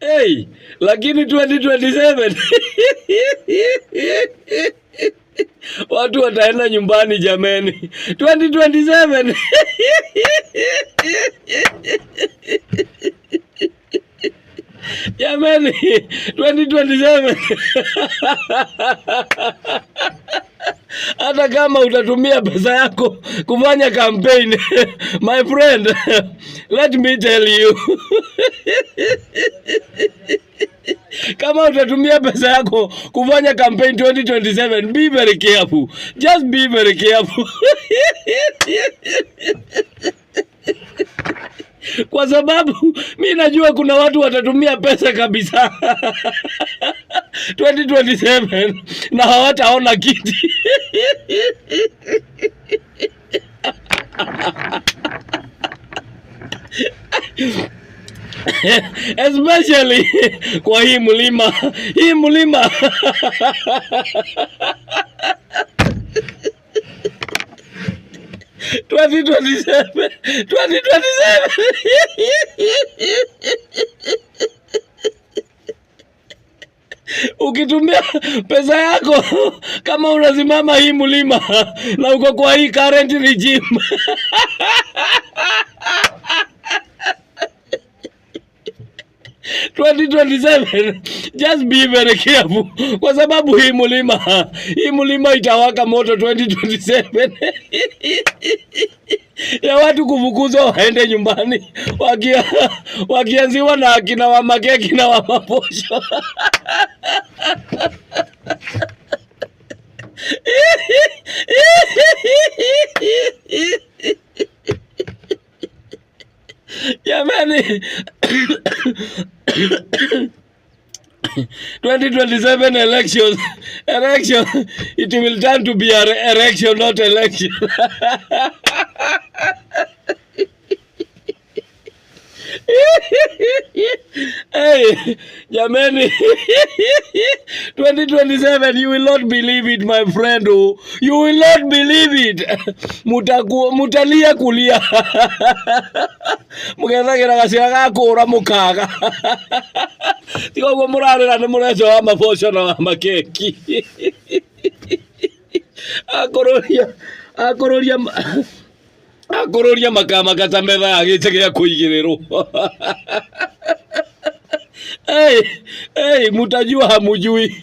Hey, lakini 2027 watu wataenda nyumbani jameni. 2027 jameni, 2027 hata kama utatumia pesa yako kufanya campaign, my friend, let me tell you, kama utatumia pesa yako kufanya campaign 2027, be very careful. Just be very careful. Kwa sababu mimi najua kuna watu watatumia pesa kabisa 2027 na hawataona kiti. Especially kwa hii mlima 2027 ukitumia pesa yako kama unasimama hii mlima na uko kwa hii current regime 2027, just be very careful, kwa sababu hii mlima itawaka moto 2027 ya watu kufukuzwa waende nyumbani wakianziwa na akina wa makeki na wa maposho. 2027 election, it will turn to be an erection, not election. Hey, jamani, 2027, you will not believe it, my friend. Oh, you will not believe it. Mutalia kulia. Mugethagira gacira gakura mukaga. Tigo go murarira ni mureco wa maboco na wa makeki. Akororia makama katametha agite gya kuigiriro. Hey, mutajua hamujui.